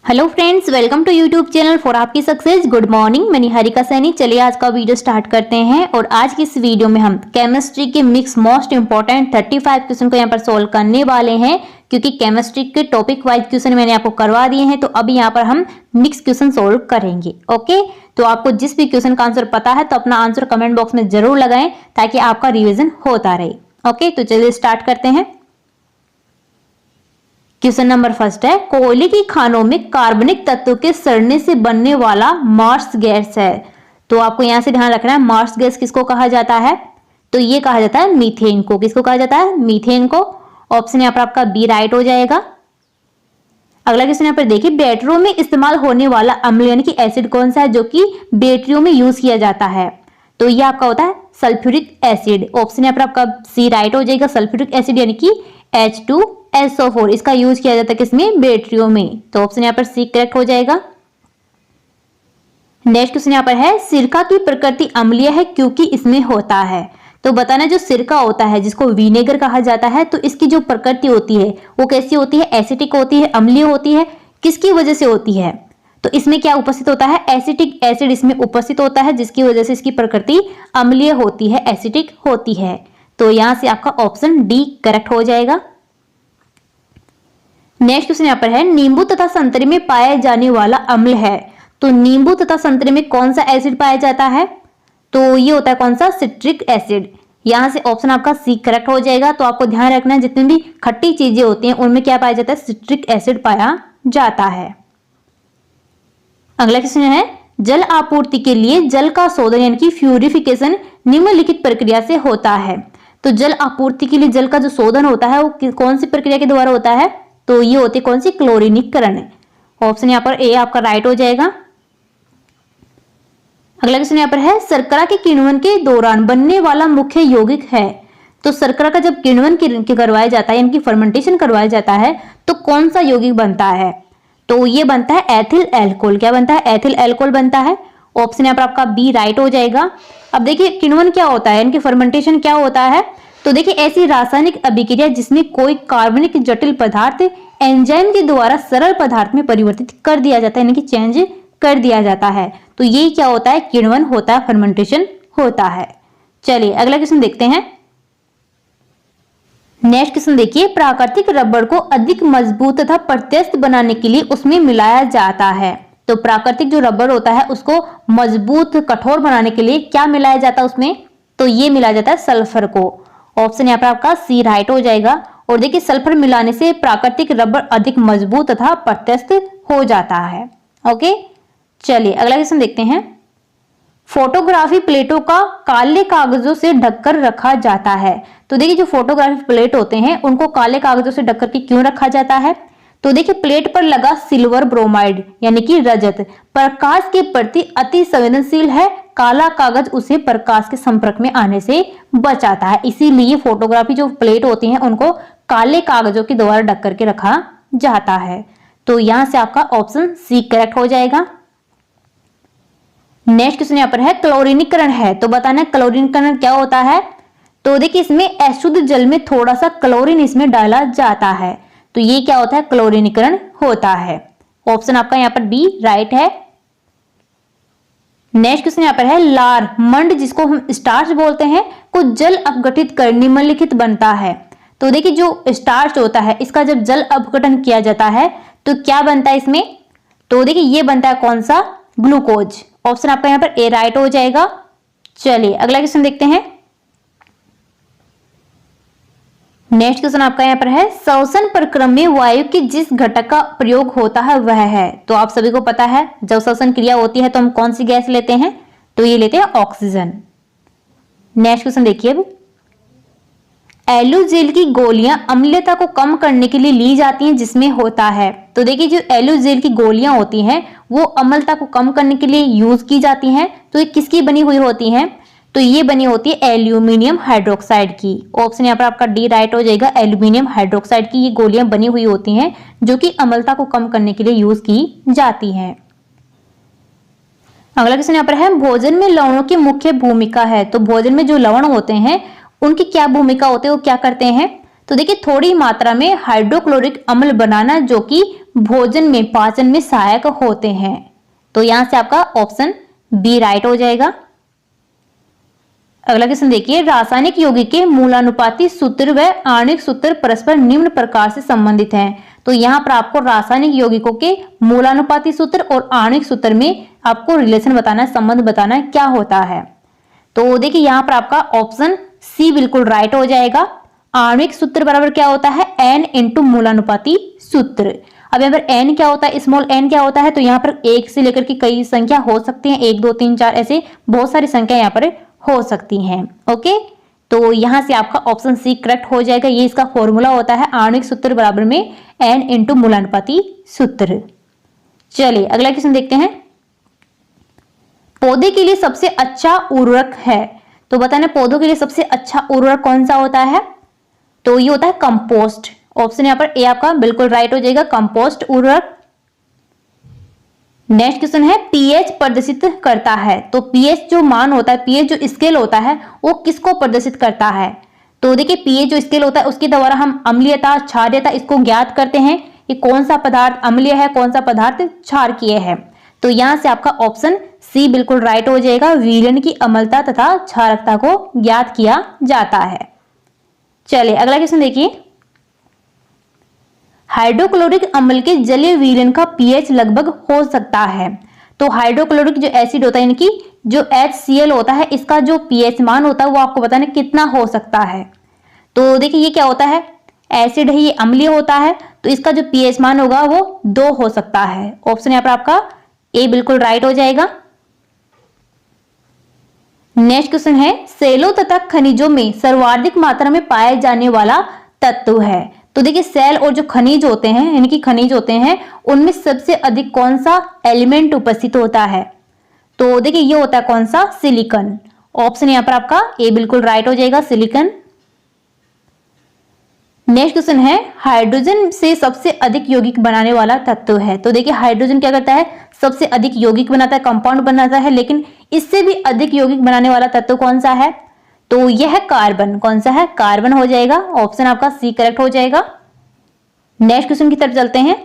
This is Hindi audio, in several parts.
Hello friends, welcome to YouTube channel for आपकी सक्सेस। गुड मॉर्निंग, मैं निहारिका सैनी। चलिए आज का वीडियो स्टार्ट करते हैं। और आज की इस वीडियो में हम केमिस्ट्री के मिक्स मोस्ट इंपॉर्टेंट 35 क्वेश्चन को यहाँ पर सोल्व करने वाले हैं, क्योंकि केमिस्ट्री के टॉपिक वाइज क्वेश्चन मैंने आपको करवा दिए हैं। तो अब यहाँ पर हम मिक्स क्वेश्चन सोल्व करेंगे। ओके, तो आपको जिस भी क्वेश्चन का आंसर पता है तो अपना आंसर कमेंट बॉक्स में जरूर लगाएं, ताकि आपका रिविजन होता रहे। ओके, तो चलिए स्टार्ट करते हैं। क्वेश्चन नंबर फर्स्ट है, कोयले की खानों में कार्बनिक तत्व के सड़ने से बनने वाला मार्स गैस है। तो आपको यहां से ध्यान रखना है, मार्स गैस किसको कहा जाता है? तो ये कहा जाता है मीथेन को। किसको कहा जाता है? मीथेन को। ऑप्शन यहाँ पर आपका बी राइट हो जाएगा। अगला क्वेश्चन यहाँ पर देखिए, बैटरियों में इस्तेमाल होने वाला अम्ल यानी कि एसिड कौन सा है जो कि बैटरियों में यूज किया जाता है? तो ये आपका होता है सल्फ्यूरिक एसिड। ऑप्शन यहाँ पर आपका सी राइट हो जाएगा। सल्फ्यूरिक एसिड यानी कि H2SO4, इसका यूज किया जाता है किसमें? बैटरियों में। तो ऑप्शन यहाँ पर सी करेक्ट हो जाएगा। नेक्स्ट क्वेश्चन यहाँ पर है, सिरका की प्रकृति अम्लीय है क्योंकि इसमें होता है। तो बताना, जो सिरका होता है जिसको विनेगर कहा जाता है, तो इसकी जो प्रकृति होती है वो कैसी होती है? एसिटिक होती है, अम्लीय होती है। किसकी वजह से होती है? तो इसमें क्या उपस्थित होता है? एसिटिक एसिड इसमें उपस्थित होता है, जिसकी वजह से इसकी प्रकृति अम्लीय होती है, एसिटिक होती है। तो यहां से आपका ऑप्शन डी करेक्ट हो जाएगा। नेक्स्ट क्वेश्चन यहाँ पर है, नींबू तथा संतरे में पाया जाने वाला अम्ल है। तो नींबू तथा संतरे में कौन सा एसिड पाया जाता है? तो ये होता है कौन सा? Citric acid. यहां से ऑप्शन आपका सी करेक्ट हो जाएगा। तो आपको ध्यान रखना है, जितनी भी खट्टी चीजें होती हैं उनमें क्या पाया जाता है? सिट्रिक एसिड पाया जाता है। अगला क्वेश्चन है, जल आपूर्ति के लिए जल का शोधन यानी कि प्यूरिफिकेशन निम्नलिखित प्रक्रिया से होता है। तो जल आपूर्ति के लिए जल का जो शोधन होता है वो कौन सी प्रक्रिया के द्वारा होता है? तो ये होती है कौन सी? क्लोरीनीकरण। ऑप्शन यहाँ पर ए आपका राइट हो जाएगा। अगला क्वेश्चन यहाँ पर है, शर्करा के किण्वन के दौरान बनने वाला मुख्य यौगिक है। तो शर्करा का जब किण्वन करवाया जाता है यानी कि फर्मेंटेशन करवाया जाता है, तो कौन सा यौगिक बनता है? तो ये बनता है एथिल एल्कोहल। क्या बनता है? एथिल एल्कोहल बनता है। ऑप्शन यहाँ पर आपका बी राइट हो जाएगा। अब देखिए, किण्वन क्या होता है यानी कि फर्मेंटेशन क्या होता है? तो देखिए, ऐसी रासायनिक अभिक्रिया जिसमें कोई कार्बनिक जटिल पदार्थ एंजाइम के द्वारा सरल पदार्थ में परिवर्तित कर दिया जाता है, यानी कि चेंज कर दिया जाता है। तो ये क्या होता है? किण्वन होता है, फर्मेंटेशन होता है। चलिए अगला क्वेश्चन देखते हैं। नेक्स्ट क्वेश्चन देखिए, प्राकृतिक रबड़ को अधिक मजबूत तथा प्रत्यास्थ बनाने के लिए उसमें मिलाया जाता है। तो प्राकृतिक जो रबड़ होता है उसको मजबूत कठोर बनाने के लिए क्या मिलाया जाता है उसमें? तो ये मिलाया जाता है सल्फर को। ऑप्शन यहाँ पर आपका सी राइट हो जाएगा। और देखिए, सल्फर मिलाने से प्राकृतिक रबड़ अधिक मजबूत तथा प्रत्यास्थ हो जाता है। ओके, चलिए अगला क्वेश्चन देखते हैं। फोटोग्राफी प्लेटों का काले कागजों से ढककर रखा जाता है। तो देखिए, जो फोटोग्राफी प्लेट होते हैं उनको काले कागजों से ढककर के क्यों रखा जाता है? तो देखिए, प्लेट पर लगा सिल्वर ब्रोमाइड यानी कि रजत प्रकाश के प्रति अति संवेदनशील है। काला कागज उसे प्रकाश के संपर्क में आने से बचाता है, इसीलिए फोटोग्राफी जो प्लेट होती हैं उनको काले कागजों के द्वारा ढक करके रखा जाता है। तो यहां से आपका ऑप्शन सी करेक्ट हो जाएगा। नेक्स्ट क्वेश्चन यहाँ पर है, क्लोरीनीकरण है। तो बताना क्लोरीनीकरण क्या होता है? तो देखिए, इसमें अशुद्ध जल में थोड़ा सा क्लोरीन इसमें डाला जाता है। तो ये क्या होता है? क्लोरीनीकरण होता है। ऑप्शन आपका यहाँ पर बी राइट है। नेक्स्ट क्वेश्चन यहाँ पर है, लार मंड जिसको हम स्टार्च बोलते हैं को जल अपघटित कर निम्नलिखित बनता है। तो देखिए, जो स्टार्च होता है इसका जब जल अपघटन किया जाता है तो क्या बनता है इसमें? तो देखिए, ये बनता है कौन सा? ग्लूकोज। ऑप्शन आपका यहाँ पर ए राइट हो जाएगा। चलिए अगला क्वेश्चन देखते हैं। नेक्स्ट क्वेश्चन आपका यहाँ पर है, श्वसन प्रक्रम में वायु के जिस घटक का प्रयोग होता है वह है। तो आप सभी को पता है, जब श्वसन क्रिया होती है तो हम कौन सी गैस लेते हैं? तो ये लेते हैं ऑक्सीजन। नेक्स्ट क्वेश्चन देखिए, अब एलुजेल की गोलियां अम्लता को कम करने के लिए ली जाती हैं जिसमें होता है। तो देखिए, जो एलुजेल की गोलियां होती हैं वो अम्लता को कम करने के लिए यूज की जाती हैं। तो ये किसकी बनी हुई होती हैं? तो ये बनी होती है एल्यूमिनियम हाइड्रोक्साइड की। ऑप्शन यहाँ पर आपका डी राइट हो जाएगा। एल्यूमिनियम हाइड्रोक्साइड की ये गोलियां बनी हुई होती हैं जो कि अम्लता को कम करने के लिए यूज की जाती हैं। अगला क्वेश्चन यहाँ पर है, भोजन में लवणों की मुख्य भूमिका है। तो भोजन में जो लवण होते हैं उनकी क्या भूमिका होती है, वो क्या करते हैं? तो देखिए थोड़ी मात्रा में हाइड्रोक्लोरिक अम्ल बनाना जो कि भोजन में पाचन में सहायक होते हैं। तो यहां से आपका ऑप्शन बी राइट हो जाएगा। अगला क्वेश्चन देखिए, रासायनिक यौगिक के मूलानुपाती सूत्र व आणविक सूत्र परस्पर निम्न प्रकार से संबंधित हैं। तो यहाँ पर आपको रासायनिक यौगिकों के मूलानुपाती सूत्र और आणविक सूत्र में आपको रिलेशन बताना है, संबंध बताना है क्या होता है। तो देखिए यहाँ पर आपका ऑप्शन सी बिल्कुल राइट हो जाएगा। आणविक सूत्र बराबर क्या होता है, एन इंटू मूलानुपाती सूत्र। अब यहाँ पर एन क्या होता है, स्मॉल एन क्या होता है, तो यहाँ पर एक से लेकर के कई संख्या हो सकती है, 1 2 3 4 ऐसे बहुत सारी संख्या यहाँ पर हो सकती हैं। ओके, तो यहां से आपका ऑप्शन सी करेक्ट हो जाएगा। ये इसका फॉर्मूला होता है आणविक सूत्र बराबर में एन इंटू मूलानुपाती सूत्र। चलिए अगला क्वेश्चन देखते हैं, पौधे के लिए सबसे अच्छा उर्वरक है। तो बताना पौधों के लिए सबसे अच्छा उर्वरक कौन सा होता है, तो ये होता है कंपोस्ट। ऑप्शन यहाँ पर ए आपका बिल्कुल राइट हो जाएगा, कंपोस्ट उर्वरक। नेक्स्ट क्वेश्चन है, पीएच प्रदर्शित करता है। तो पीएच जो मान होता है, पीएच जो स्केल होता है वो किसको प्रदर्शित करता है। तो देखिए पीएच जो स्केल होता है उसके द्वारा हम अम्लीयता क्षारीयता इसको ज्ञात करते हैं कि कौन सा पदार्थ अम्लीय है, कौन सा पदार्थ क्षारकीय है। तो यहां से आपका ऑप्शन सी बिल्कुल राइट हो जाएगा, विलयन की अम्लता तथा क्षारकता को ज्ञात किया जाता है। चलिए अगला क्वेश्चन देखिए, हाइड्रोक्लोरिक अम्ल के जलीय विलयन का पीएच लगभग हो सकता है। तो हाइड्रोक्लोरिक जो एसिड होता है, यानी कि जो HCl होता है, इसका जो पीएच मान होता है वो आपको बताना कितना हो सकता है। तो देखिए ये क्या होता है, एसिड है, ये अम्लीय होता है, तो इसका जो पीएच मान होगा वो 2 हो सकता है। ऑप्शन यहाँ पर आपका ए बिल्कुल राइट हो जाएगा। नेक्स्ट क्वेश्चन है, सेलों तथा खनिजों में सर्वाधिक मात्रा में पाया जाने वाला तत्व है। तो देखिए सेल और जो खनिज होते हैं, यानी कि खनिज होते हैं, उनमें सबसे अधिक कौन सा एलिमेंट उपस्थित होता है। तो देखिए ये होता है कौन सा, सिलिकॉन। ऑप्शन यहाँ पर आपका ए बिल्कुल राइट हो जाएगा, सिलिकॉन। नेक्स्ट क्वेश्चन है, हाइड्रोजन से सबसे अधिक यौगिक बनाने वाला तत्व है। तो देखिए हाइड्रोजन क्या करता है, सबसे अधिक यौगिक बनाता है, कंपाउंड बनाता है, लेकिन इससे भी अधिक यौगिक बनाने वाला तत्व कौन सा है, तो यह है कार्बन। कौन सा है, कार्बन हो जाएगा। ऑप्शन आपका सी करेक्ट हो जाएगा। नेक्स्ट क्वेश्चन की तरफ चलते हैं।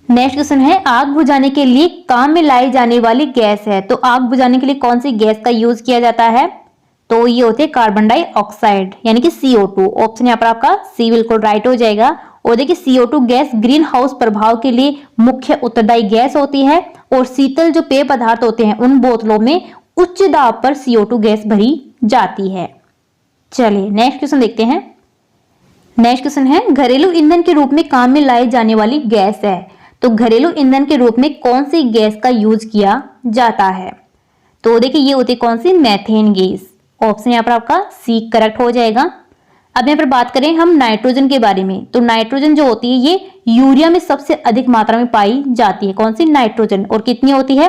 नेक्स्ट क्वेश्चन है, आग बुझाने के लिए काम में लाई जाने वाली गैस है। तो आग बुझाने के लिए कौन सी गैस का यूज किया जाता है, तो ये होती है कार्बन डाइऑक्साइड यानी कि CO2। ऑप्शन यहाँ पर आपका सी बिल्कुल राइट हो जाएगा। और देखिए CO2 गैस ग्रीन हाउस प्रभाव के लिए मुख्य उत्तरदायी गैस होती है, और शीतल जो पेय पदार्थ होते हैं उन बोतलों में उच्च दाब पर CO2 गैस भरी जाती है। चलिए नेक्स्ट क्वेश्चन देखते हैं। नेक्स्ट क्वेश्चन है, घरेलू ईंधन के रूप में काम में लाई जाने वाली गैस है। तो घरेलू ईंधन के रूप में कौन सी गैस का यूज किया जाता है, तो देखिए ये होती है कौन सी, मैथेन गैस। ऑप्शन यहाँ पर आपका सी करेक्ट हो जाएगा। अब यहाँ पर बात करें हम नाइट्रोजन के बारे में। तो नाइट्रोजन जो होती है ये यूरिया में सबसे अधिक मात्रा में पाई जाती है। कौन सी, नाइट्रोजन। और कितनी होती है,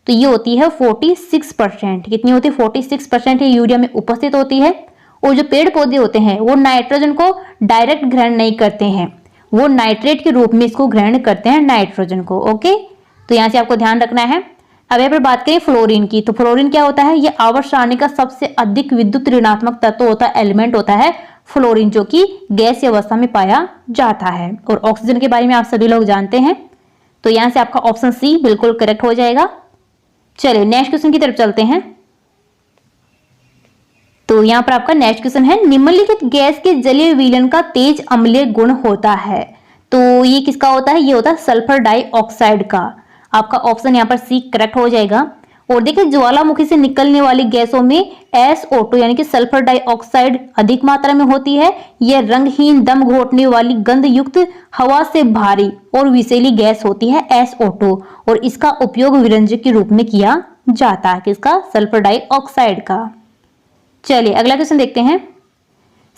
तो ये होती है 46%। कितनी होती है, 46% ये यूरिया में उपस्थित होती है। और जो पेड़ पौधे होते हैं वो नाइट्रोजन को डायरेक्ट ग्रहण नहीं करते हैं, वो नाइट्रेट के रूप में इसको ग्रहण करते हैं, नाइट्रोजन को। ओके, तो यहाँ से आपको ध्यान रखना है। अब यहाँ पर बात करें फ्लोरीन की। तो फ्लोरीन क्या होता है, ये आवर्त सारणी का सबसे अधिक विद्युत ऋणात्मक तत्व होता है, एलिमेंट होता है फ्लोरीन, जो कि गैसीय अवस्था में पाया जाता है। और ऑक्सीजन के बारे में आप सभी लोग जानते हैं। तो यहाँ से आपका ऑप्शन सी बिल्कुल करेक्ट हो जाएगा। चलिए नेक्स्ट क्वेश्चन की तरफ चलते हैं। तो यहाँ पर आपका नेक्स्ट क्वेश्चन है, निम्नलिखित गैस के जलीय विलयन का तेज अम्लीय गुण होता है। तो ये किसका होता है, ये होता है सल्फर डाइऑक्साइड का। आपका ऑप्शन यहाँ पर सी करेक्ट हो जाएगा। और देखिए ज्वालामुखी से निकलने वाली गैसों में SO2 यानी कि सल्फर डाइऑक्साइड अधिक मात्रा में होती है। यह रंगहीन, दम घोटने वाली, गंध युक्त, हवा से भारी और विषैली गैस होती है SO2, और इसका उपयोग विरंजक के रूप में किया जाता है। किसका, सल्फर डाइऑक्साइड का। चलिए अगला क्वेश्चन देखते हैं।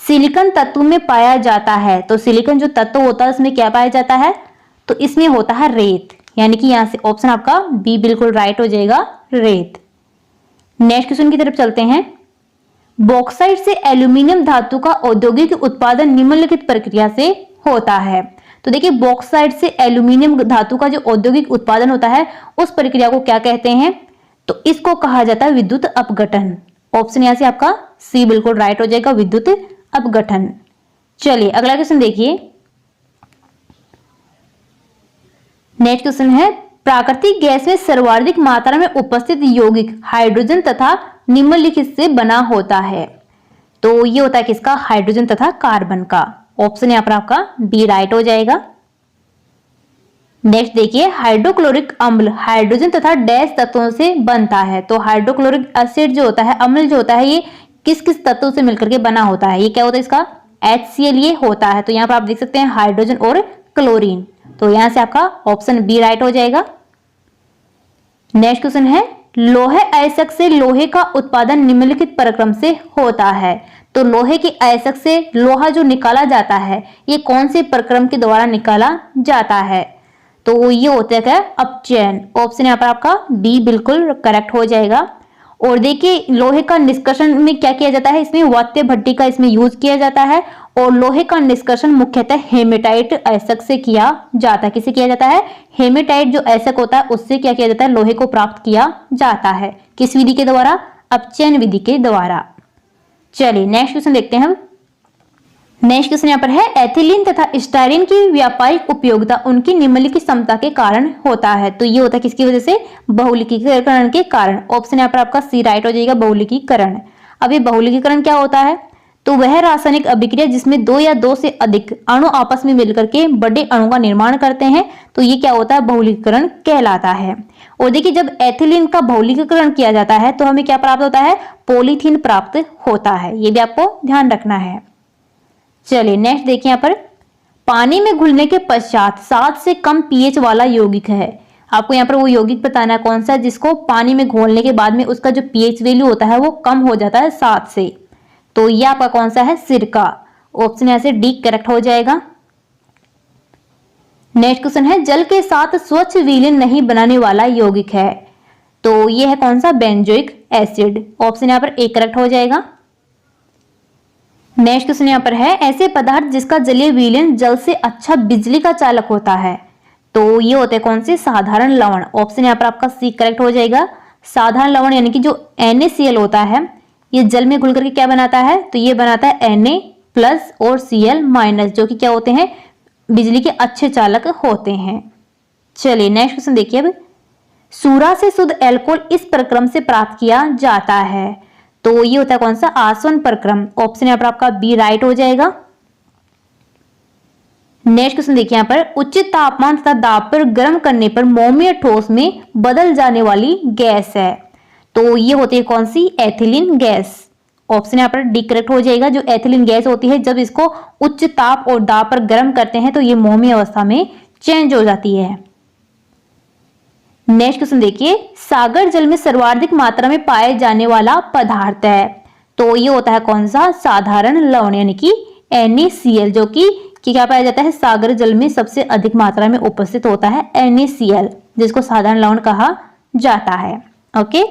सिलिकॉन तत्व में पाया जाता है। तो सिलिकॉन जो तत्व होता है उसमें क्या पाया जाता है, तो इसमें होता है रेत, यानी कि यहाँ से ऑप्शन आपका बी बिल्कुल राइट हो जाएगा, रेत। नेक्स्ट क्वेश्चन की तरफ चलते हैं। बॉक्साइट से एल्यूमिनियम धातु का औद्योगिक उत्पादन निम्नलिखित प्रक्रिया से होता है। तो देखिए बॉक्साइट से एल्यूमिनियम धातु का जो औद्योगिक उत्पादन होता है उस प्रक्रिया को क्या कहते हैं, तो इसको कहा जाता है विद्युत अपघटन। ऑप्शन यहाँ से आपका सी बिल्कुल राइट हो जाएगा, विद्युत अपघटन। चलिए अगला क्वेश्चन देखिए। नेक्स्ट क्वेश्चन है प्राकृतिक गैस में सर्वाधिक मात्रा में उपस्थित यौगिक हाइड्रोजन तथा निम्नलिखित से बना होता है। तो ये होता है किसका? हाइड्रोजन तथा कार्बन का। ऑप्शन यहाँ पर आपका बी राइट हो जाएगा। नेक्स्ट देखिए हाइड्रोक्लोरिक अम्ल हाइड्रोजन तथा डैश तत्वों से बनता है। तो हाइड्रोक्लोरिक एसिड जो होता है, अम्ल जो होता है, ये किस किस तत्वों से मिलकर के बना होता है? ये क्या होता है? इसका HCl ये होता है। तो यहाँ पर आप देख सकते हैं हाइड्रोजन और क्लोरीन। तो यहां से आपका ऑप्शन बी राइट हो जाएगा। नेक्स्ट क्वेश्चन है लोहे अयस्क से लोहे का उत्पादन निम्नलिखित प्रक्रम से होता है। तो लोहे के अयस्क से लोहा जो निकाला जाता है ये कौन से प्रक्रम के द्वारा निकाला जाता है? तो ये होता है क्या? अपचयन। ऑप्शन यहाँ पर आपका डी बिल्कुल करेक्ट हो जाएगा। और देखिए लोहे का निष्कर्षण में क्या किया जाता है? इसमें वात्य भट्टी का इसमें यूज किया जाता है और लोहे का निष्कर्षण मुख्यतः हेमेटाइट अयस्क से किया जाता है। किसे किया जाता है? हेमेटाइट जो अयस्क होता है उससे क्या किया जाता है? लोहे को प्राप्त किया जाता है। किस विधि के द्वारा? अपचयन विधि के द्वारा। चलिए नेक्स्ट क्वेश्चन देखते हैं हम। नेक्स्ट क्वेश्चन यहाँ पर है एथिलीन तथा स्टाइरीन की व्यापारिक उपयोगिता उनकी निम्नलिखित क्षमता के कारण होता है। तो ये होता है किसकी वजह से? बहुलकीकरण के कारण। ऑप्शन यहाँ पर आपका सी राइट हो जाएगा, बहुलकीकरण। अब ये बहुलकीकरण क्या होता है? तो वह रासायनिक अभिक्रिया जिसमें दो या दो से अधिक अणु आपस में मिलकर के बड़े अणु का निर्माण करते हैं, तो ये क्या होता है? बहुलकीकरण कहलाता है। और देखिए जब एथिलीन का बहुलकीकरण किया जाता है तो हमें क्या प्राप्त होता है? पॉलीथीन प्राप्त होता है। ये भी आपको ध्यान रखना है। चलिए नेक्स्ट देखिए यहाँ पर पानी में घुलने के पश्चात 7 से कम pH वाला यौगिक है। आपको यहाँ पर वो यौगिक बताना है कौन सा है जिसको पानी में घोलने के बाद में उसका जो pH वैल्यू होता है वो कम हो जाता है 7 से। तो ये आपका कौन सा है? सिरका। ऑप्शन यहाँ से डी करेक्ट हो जाएगा। नेक्स्ट क्वेश्चन है जल के साथ स्वच्छ विलीन नहीं बनाने वाला यौगिक है। तो ये है कौन सा? Benzoic acid. ऑप्शन यहाँ पर ए करेक्ट हो जाएगा। नेक्स्ट क्वेश्चन यहाँ पर है ऐसे पदार्थ जिसका जलीय विलयन जल से अच्छा बिजली का चालक होता है। तो ये होते हैं कौन से? साधारण लवण। ऑप्शन यहाँ पर आपका सी करेक्ट हो जाएगा। साधारण लवण यानी कि जो NaCl होता है ये जल में घुल करके क्या बनाता है? तो ये बनाता है Na+ और Cl- जो कि क्या होते हैं? बिजली के अच्छे चालक होते हैं। चलिए नेक्स्ट क्वेश्चन देखिए। अब सूरा से शुद्ध एल्कोहल इस प्रक्रम से प्राप्त किया जाता है। तो ये होता है कौन सा? आसवन प्रक्रम। ऑप्शन यहाँ पर आपका बी राइट हो जाएगा। नेक्स्ट क्वेश्चन देखिए यहाँ पर उचित तापमान तथा दाब पर गर्म करने पर मोम या ठोस में बदल जाने वाली गैस है। तो ये होती है कौन सी? Ethylene gas. ऑप्शन यहाँ पर डी करेक्ट हो जाएगा। जो एथिलीन गैस होती है जब इसको उच्च ताप और दाब पर गर्म करते हैं तो ये मोमी अवस्था में चेंज हो जाती है। नेक्स्ट क्वेश्चन देखिए सागर जल में सर्वाधिक मात्रा में पाए जाने वाला पदार्थ है। तो ये होता है कौन सा? साधारण लवण यानी कि NaCl, जो कि क्या पाया जाता है? सागर जल में सबसे अधिक मात्रा में उपस्थित होता है NaCl, जिसको साधारण लवण कहा जाता है। ओके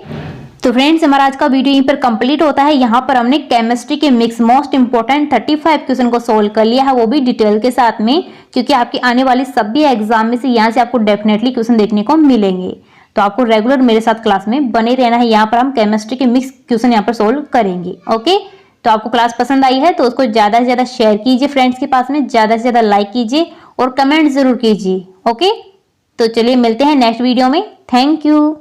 तो फ्रेंड्स हमारा आज का वीडियो यहीं पर कंप्लीट होता है। यहाँ पर हमने केमिस्ट्री के मिक्स मोस्ट इंपोर्टेंट 35 क्वेश्चन को सोल्व कर लिया है, वो भी डिटेल के साथ में, क्योंकि आपकी आने वाली सभी एग्जाम में से यहाँ से आपको डेफिनेटली क्वेश्चन देखने को मिलेंगे। तो आपको रेगुलर मेरे साथ क्लास में बने रहना है। यहाँ पर हम केमिस्ट्री के मिक्स क्वेश्चन यहाँ पर सोल्व करेंगे। ओके तो आपको क्लास पसंद आई है तो उसको ज्यादा से ज्यादा शेयर कीजिए फ्रेंड्स के पास में, ज्यादा से ज्यादा लाइक कीजिए और कमेंट जरूर कीजिए। ओके तो चलिए मिलते हैं नेक्स्ट वीडियो में। Thank you.